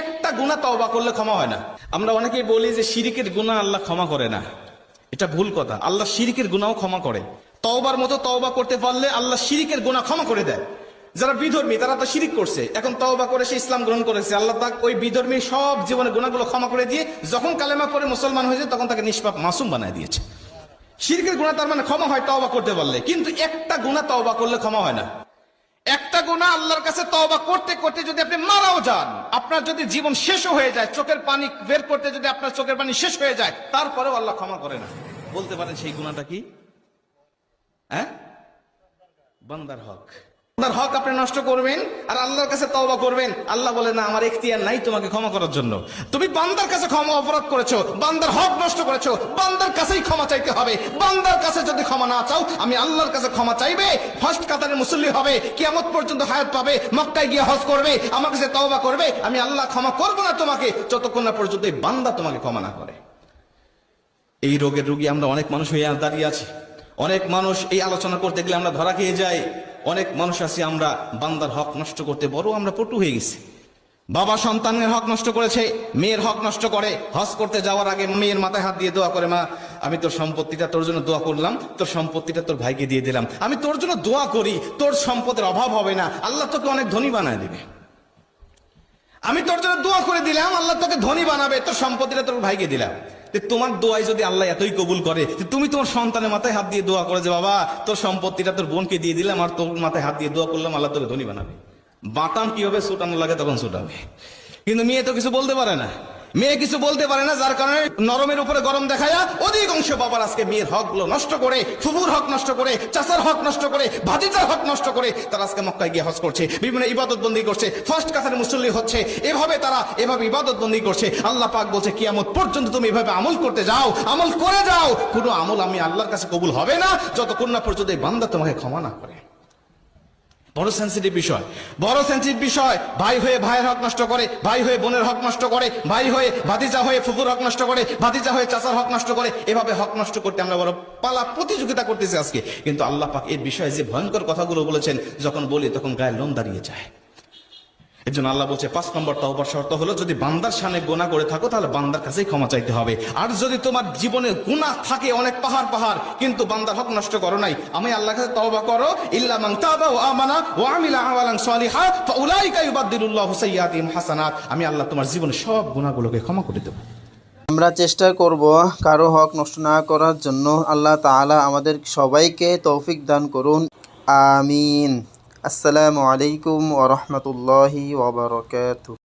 একটা গুনাহ তওবা করলে ক্ষমা হয় না। আমরা অনেকেই বলি যে শিরকের গুনাহ আল্লাহ ক্ষমা করে না, এটা ভুল কথা। আল্লাহ শিরকের গুনাহও ক্ষমা করে। তওবার মতো তওবা করতে পারলে আল্লাহ শিরকের গুনাহ ক্ষমা করে দেয়। যারা বিধর্মী তারা তো শিরিক করছে, এখন তওবা করে সে ইসলাম গ্রহণ করেছে, আল্লাহ তাকে ওই বিধর্মী সব জীবনের গুনাহগুলো ক্ষমা করে দিয়ে যখন কালেমা পড়ে মুসলমান হয়েছে তখন তাকে নিষ্পাপ মাসুম বানায় দিয়েছে। শিরকের গুনাহ তার মানে ক্ষমা হয় তওবা করতে পারলে, কিন্তু একটা গুনাহ তওবা করলে ক্ষমা হয় না। একটা গুনাহ আল্লাহর কাছে তওবা করতে করতে যদি আপনি মারাও যান, আপনার যদি জীবন শেষ হয়ে যায়, চোখের পানি বের করতে যদি আপনার চোখের পানি শেষ হয়ে যায়, তারপরেও আল্লাহ ক্ষমা করে না। বলতে পারেন সেই গুনাহটা কি? বান্দার হক। বান্দার হক আপনি নষ্ট করবেন আর আল্লাহর কাছে তওবা করবেন, আল্লাহ বলে না আমার এখতিয়ার নাই তোমাকে ক্ষমা করার জন্য। তুমি বান্দার কাছে ক্ষমা অপরাধ করেছো, বান্দার হক নষ্ট করেছো, বান্দার কাছেই ক্ষমা চাইতে হবে। বান্দার কাছে যদি ক্ষমা না চাও, আমি আল্লাহর কাছে ক্ষমা চাইবে, ফার্স্ট কাতারের মুসল্লি হবে, কিয়ামত পর্যন্ত হায়াত পাবে, মক্কায় গিয়ে হজ করবে, আমার কাছে তওবা করবে, আমি আল্লাহ ক্ষমা করবো না তোমাকে যতক্ষণ না পর্যন্ত এই বান্দা তোমাকে ক্ষমা না করে। এই রোগের রোগী আমরা অনেক মানুষ হয়ে দাঁড়িয়ে আছি। অনেক মানুষ এই আলোচনা করতে গেলে আমরা ধরা খেয়ে যাই। অনেক মানুষ আছি আমরা বান্দার হক নষ্ট করতে বড় আমরা পটু হয়ে গেছি। বাবা সন্তানের হক নষ্ট করেছে, মেয়ের হক নষ্ট করে। হজ করতে যাওয়ার আগে মেয়ের মাথায় হাত দিয়ে দোয়া করে, মা আমি তোর সম্পত্তিটা তোর জন্য দোয়া করলাম, তোর সম্পত্তিটা তোর ভাইকে দিয়ে দিলাম, আমি তোর জন্য দোয়া করি তোর সম্পদের অভাব হবে না, আল্লাহ তোকে অনেক ধনী বানায় দিবে। আমি তোর জন্য দোয়া করে দিলাম, আল্লাহ তোকে ধনী বানাবে, তোর সম্পত্তিটা তোর ভাইকে দিলাম। তোমার দোয়াই যদি আল্লাহ এতই কবুল করে, তুমি তোমার সন্তানের মাথায় হাত দিয়ে দোয়া করে যে বাবা তোর সম্পত্তিটা তোর বোনকে দিয়ে দিলাম আর তোর মাথায় হাত দিয়ে দোয়া করলাম আল্লাহ তোকে ধনী বানাবে। বাতাম কি হবে, ছুটানো লাগে তখন ছুটাবে। কিন্তু মেয়ে তো কিছু বলতে পারে না, মেয়ে কিছু বলতে পারে না, যার কারণে নরমের উপরে গরম দেখায়া অধিকাংশ বাবার আজকে মেয়ের হক গুলো নষ্ট করে, ফুফুর হক নষ্ট করে, চাচার হক নষ্ট করে, ভাতিজার হক নষ্ট করে তারা আজকে মক্কায় গিয়ে হজ করছে, বিভিন্ন ইবাদত বন্দী করছে, ফার্স্ট কাতারে মুসল্লি হচ্ছে, এভাবে তারা এভাবে ইবাদত বন্দী করছে। আল্লাহ পাক বলছে কিয়ামত পর্যন্ত তুমি এভাবে আমল করতে যাও, আমল করে যাও, কোনো আমল আমি আল্লাহর কাছে কবুল হবে না যতক্ষণ না পর্যন্ত এই বান্দা তোমাকে ক্ষমা না করে। বড় সেন্সিটিভ বিষয়, বড় সেন্সিটিভ বিষয়। ভাই হয়ে ভাইয়ের হক নষ্ট করে, ভাই হয়ে বোনের হক নষ্ট করে, ভাই হয়ে ভাতিজা হয়ে ফুফুর হক নষ্ট করে, ভাতিজা হয়ে চাচার হক নষ্ট করে, এভাবে হক নষ্ট করতে আমরা বড় পালা প্রতিযোগিতা করতেছি আজকে। কিন্তু আল্লাহ পাক এর বিষয়ে যে ভয়ঙ্কর কথাগুলো বলেছেন, যখন বলি তখন গায়ে লোম দাঁড়িয়ে যায়। এর জন্য আল্লাহ বলছে 5 নম্বর তওবার শর্ত হলো যদি বান্দার সামনে গুনাহ করে থাকো তাহলে বান্দার কাছেই ক্ষমা চাইতে হবে। আর যদি তোমার জীবনে গুনাহ থাকে অনেক পাহাড় পাহাড় কিন্তু বান্দার হক নষ্ট করো নাই, আমি আল্লাহর কাছে তওবা করো, ইল্লা মান তাবা ওয়া আমানা ওয়া আমিলা আমালান সালিহা ফাউলাইকা ইউবাদদিলুল্লাহু সাইয়্যাতিহিম হাসানাত, আমি আল্লাহ তোমার জীবনের সব গুনাহগুলোকে ক্ষমা করে দেব। আমরা চেষ্টা করব কারো হক নষ্ট না করার জন্য। আল্লাহ তাআলা আমাদের সবাইকে তৌফিক দান করুন, আমিন। আসসালামু আলাইকুম ওয়া রাহমাতুল্লাহি ওয়া বারাকাতুহু।